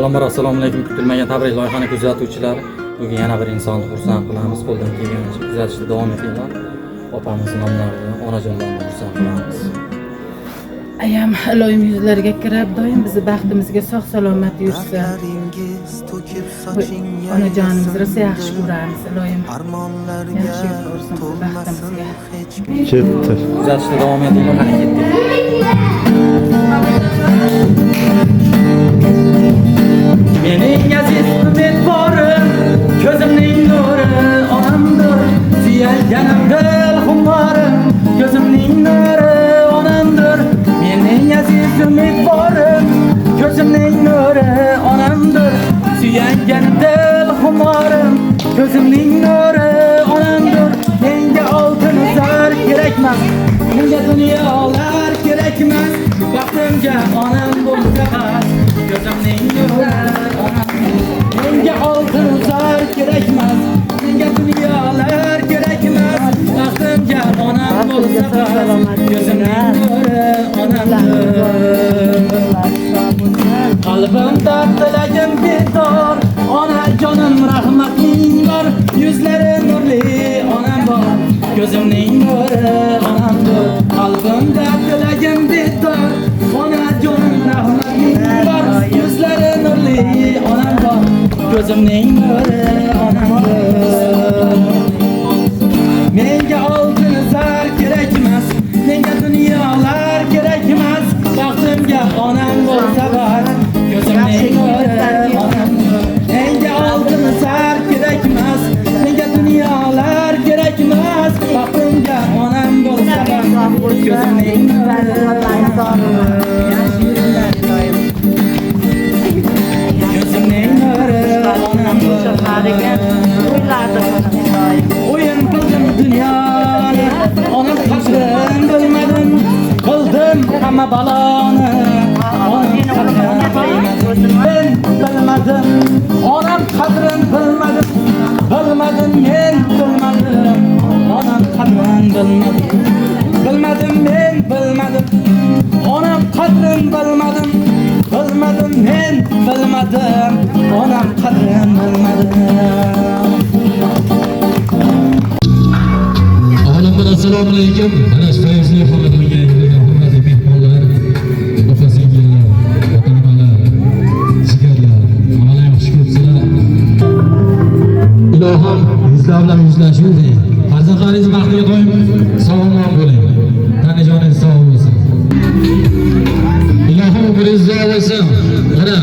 Avvalambor assalomu alaykum. Kutilmagan tabrik loyihani kuzatuvchilar. Bugun yana bir insonni xursand qilamiz. Qo'ldan kelganicha kuzatishda davom etinglar. Opamiz nomlarida onajonlarni xursand qilamiz. Ayam Ilohim yuzlariga kirib, doim bizni baxtimizga sog' salomat yursa. Onajonimizni rosa yaxshi ko'ramiz. Ilohim yaxshi ko'rsin baxtimizga. Ketdi. Kuzatishda davom etinglar. Qani ketdik. Mening aziz umidvorim, ko'zimning nuri onamdir. Suyaganim dil xumorim, ko'zimning nuri onamdir. Mening aziz umidvorim, ko'zimning nuri onamdir. Suyaganim dil xumorim, ko'zimning nuri onamdir. Menga oltin zar kerakmas, menga dunyolar kerakmas. Baxtimga onam bo'lsa bas, ko'zimning nuri onamdir. Menga oltin zar kerakmas, menga dunyolar kerakmas. Baxtimga onam bo'lsa bas, ko'zimning nuri onamdir. Qalbimda tilagim bedor, onajonim rahmating bor. Yuzlari nurli onam bor, ko'zimning nuri onamdir. Qalbimda tilagim bedor, onajonim rahmating bor. Yuzlari nurli onam bor, ko'zimning nuri onamdir. Menga oltin zar kerakmas, menga dunyolar kerakmas. Baxtimga onam bo'lsa bas, ko'zimning nuri onamdir. Menga oltin zar kerakmas, menga dunyolar kerakmas. Baxtimga onam bo'lsa bas, ko'zimning nuri o'yin qildim dunyoni, onam qadrin bilmadim, qildim hamma baloni. Onam qadrin men bilmadim, onam qadrin bilmadim, bilmadim men bilmadim, onam qadrin bilmadim, bilmadim men bilmadim, onam qadrin bilmadim, bilmadim men bilmadim, onam qadrin bilmadim. Assalomu alaykum. Mana shu fayzli xonadonga kelgan hurmatli mehmonlar, opa-singillar, ota-onalar, jigarlar, mana yaxshi ko'psizlar. Ilohim yuzlar bilan yuzlashuvding. Farzandlaringiz baxtiga doim sog'-omon bo'ling. Tanijoningiz sog' bo'lsin. Ilohim umringiz uzoq bo'lsin. Mana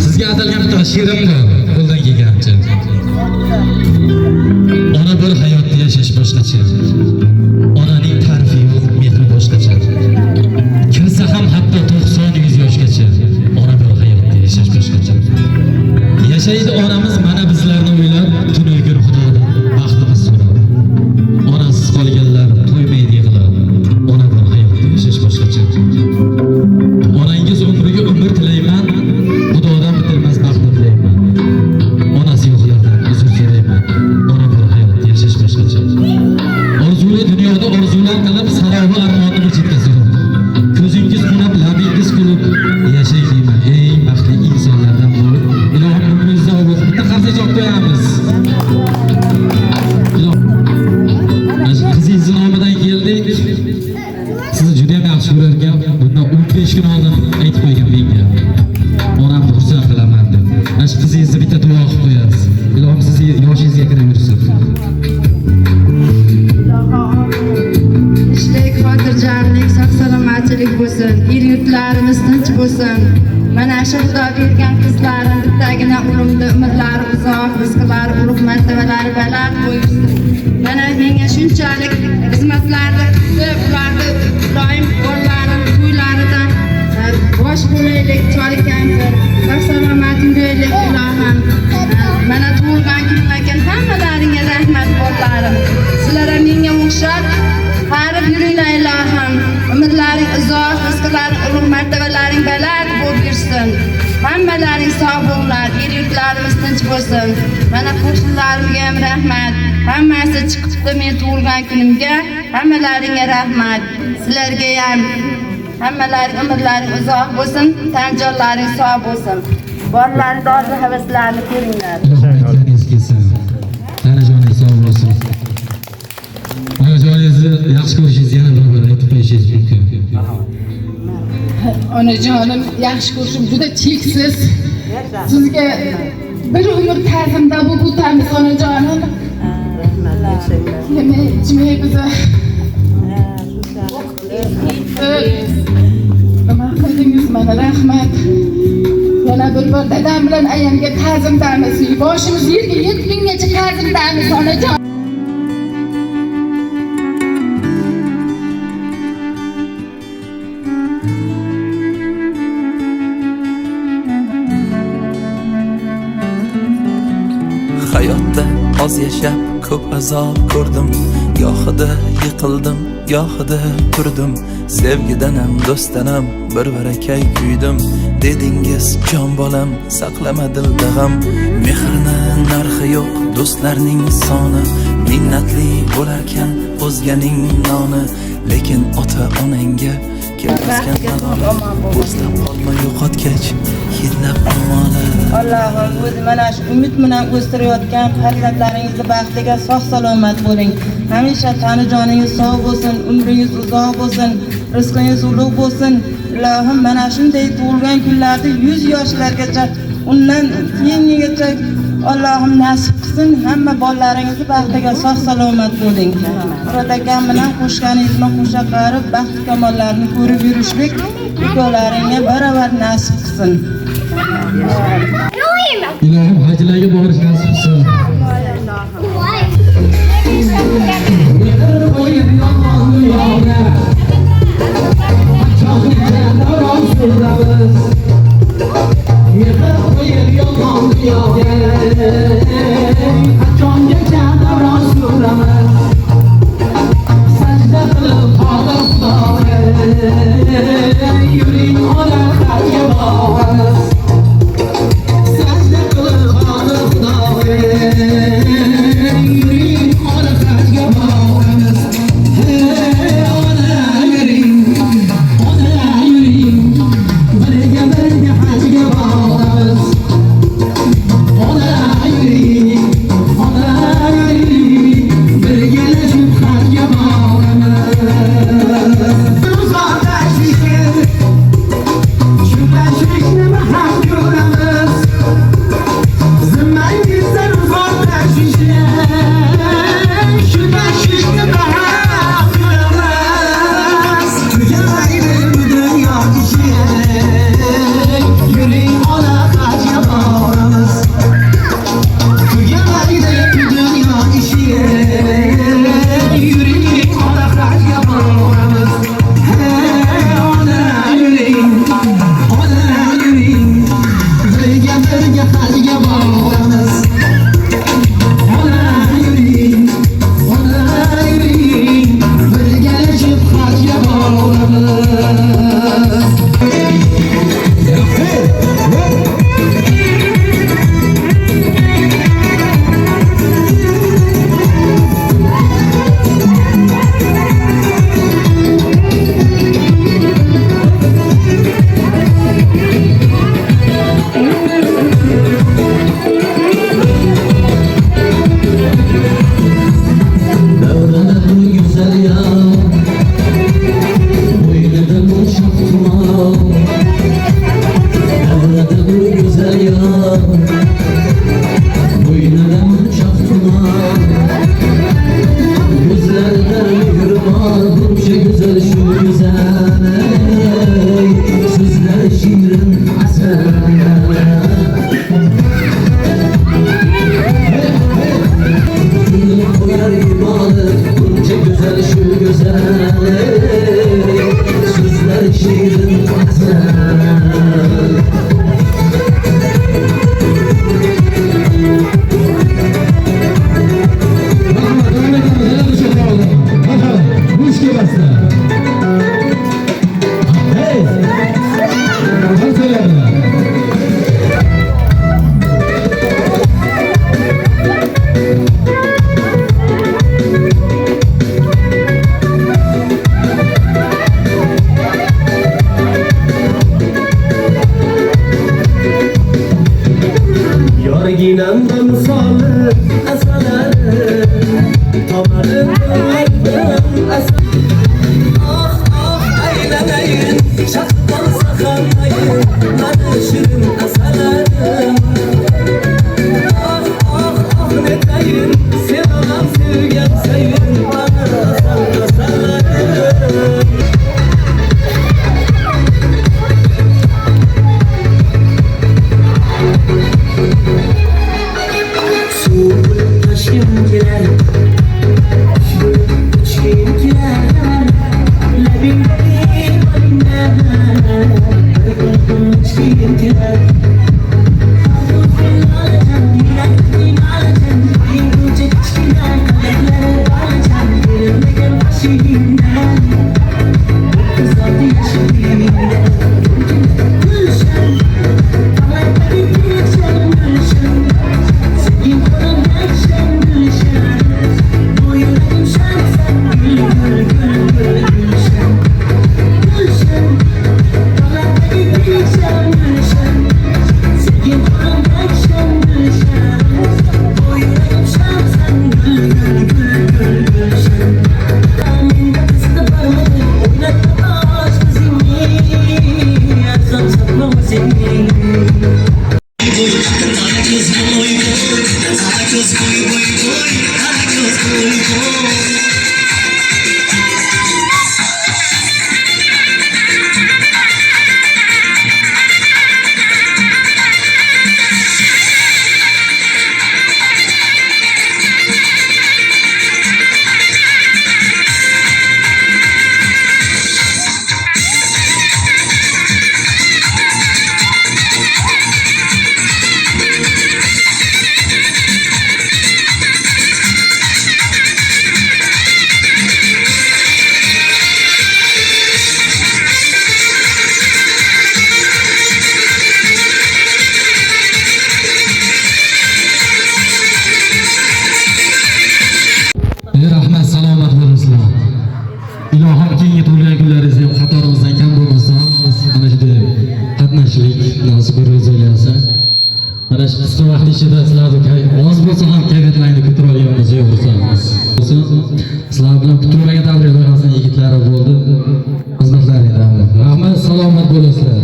sizga atalgan bitta she'rim bor, qo'ldan kelgancha. Ona bir hayotni yashash boshqacha. Onaning ta'rifi yo'q, mehri boshqacha. Kirsa ham hatto 90-100 yoshgacha. Ona bir hayotni yashash boshqacha. Yashaydi onamiz mana bizlarni o'ylab, tun-u kun Xudodan baxtimiz so'rab. Onasiz qolganlar to'ymaydi yig'lab. Ona bir hayotni yashash boshqacha. Onangiz umriga umr tilayman, Xudodan bitilmas baxtni tilayman. Onasi yo'qlardan uzr so'rayman. Ona bir hayotni yashash boshqacha. Orzuli dunyoda orzular qilib, sarobi armonni yetkazib. Ko'zingiz qunab, labingiz kulib, yashay deyman ey baxtli insonlardan bo'lib. Ilohim umringizni uzoq bitta qarsa joy qo'yamiz. Qizingiz nomidan keldik. Sizni juda ham yaxshi ko'rarkan, bundan 15 kun oldin aytib qo'ygan menga. Onamni xursand qilaman deb. Mana shu qizingizni bitta duo qilib qo'yasiz. Ilohim sizni yoshingizga kiraversin. Ishlik, xotirjamlik, sog' salomatlik bo'lsin. Er-yurtlarimiz tinch bo'lsin. Mana shu Xudo bergan qizlarim bittagina umrimda umrlari uzoq, rizqlari ulug', martabalari baland bo'lsin. Mana menga shunchalik xizmatlarda qilib, ularni doim o'rlarim, to'ylaridan bosh bo'laylik, cholik kampir, sog' salomat yuraylik ilohim. Mana tug'ilgan kunim ekan, hammalaringga rahmat o'rlarim. Sizlar ham menga o'xshab qarib yuringlar ilohim. Umrlaring uzoq, rizqlaring ulug', martabalaring baland bo'lib yursin. Hammalaring sog' bo'linglar, er-yurtlarimiz tinch bo'lsin. Mana qo'shnilarimga ham rahmat. Hammasi chiqibdi men tug'ilgan kunimga. Hammalaringga rahmat. Sizlarga ham hammalaring umrlaring uzoq bo'lsin, tan jonlaring sog' bo'lsin. Borlarini orzu havaslarini ko'ringlar. Ilohingiz kelsin. Tanajoningiz sog' bo'lsin. Onajoningizni yaxshi ko'rishingizni yana bir aytib qo'yishingiz mumkin. Onajonim, yaxshi ko'rishim juda cheksiz. Sizga bir umr ta'zimda bo'lib o'tamiz onajonim. Nima ichmay biza. Nima qildingiz mana, rahmat. Yana bir bor dadam bilan ayamga ta'zimdamiz. Boshimiz yerga yetgungacha ta'zimdamiz onajon. Hayotda oz yashab ko'p azob ko'rdim, gohida yiqildim, gohida turdim. Sevgidanam, do'stanam bir barakay kuydim. Dedingiz jon bolam, saqlama dilda g'am. Mehrni narxi yo'q, do'stlarning soni. Minnatli bo'larkan o'zganing noni, lekin ota-onangga kelmasgan adolat. O'zlab qolma yo'qotgach, hidlab omoli. Allohim o'zi mana shu umid bilan o'stirayotgan farzandlaringizni baxtiga sog' salomat bo'ling. Hamisha tani joningiz sog' bo'lsin, umringiz uzoq bo'lsin, rizqingiz ulug' bo'lsin. Ilohim mana shunday tug'ilgan kunlarda 100 yoshlargacha, undan keyingacha Allohim nasib qilsin. Hamma bolalaringizni baxtiga sog' salomat bo'ling. Murod akam bilan qo'shganingizni qo'sha qarib, baxt kamollarni ko'rib yurishlik ikkovlaringga baravar nasib qilsin. Ilohim hajlarga borish nasib qilsin. yarayin Şakı bolsa kalmayın Mana şirin asalarim Ah ah ah netayin Sevamam sevgem sayın Bana asal asalarim Soğuk taşım girer Uçayım girer Labimdeki balimden Uçayım girer Rahmat, salomat bo'lasizlar. Ilohim keyingi tug'ilgan kunlaringizni ham qatorimizdan kam bo'lmasa, mana shu qatnashlik nasib ro'zaylarsa. Mana shu qisqa vaqt ichida sizlarni oz bo'lsa ham kayfiyatlaringni ko'tara olganimizga xursandmiz. Sizlar bilan kutilmagan tabrik loyihasining yigitlari bo'ldi. Xizmatlaringizdan rahmat, salomat bo'lasizlar.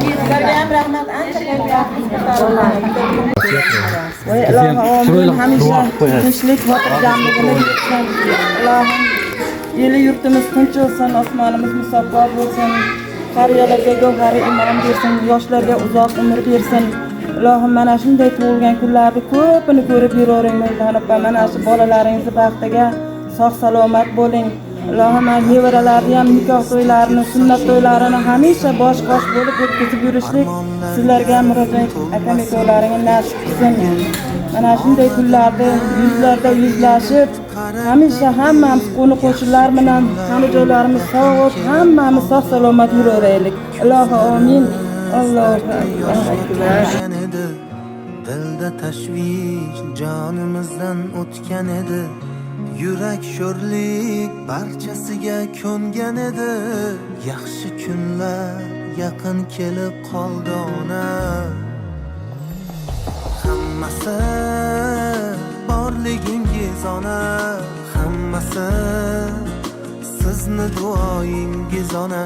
Sizlarga ham rahmat, ancha voy ilohim hamisha tinchlik xotirjamligini bersin. Ilohim eli yurtimiz tinch bo'lsin, osmonimiz musaffo bo'lsin. Qariyalarga gavhari imon bersin, yoshlarga uzoq umr bersin. Ilohim mana shunday tug'ilgan kunlarni ko'pini ko'rib yuravering Mevlanib va mana shu bolalaringizni baxtiga sog' salomat bo'ling. Ilohim nevaralarni ham nikoh to'ylarini, sunnat to'ylarini hamisha bosh-qosh bo'lib o'tkazib yurishlik sizlarga murojaat aka-ukalarga nasib qilsin. Mana shunday kunlarda yuzlarda yuzlashib, hamisha hammamiz qo'ni-qo'shnilar bilan hamma joylarimiz sog', hammamiz sog' salomat yuraveraylik. Ilohi amin. Allohu akbar. Dilda tashvish jonimizdan o'tgan edi Yurak sho'rlik barchasiga ko'ngan edi Yaxshi kunlar yaqin kelib qoldi ona Hammasi borligingiz ona Hammasi sizni duoyingiz ona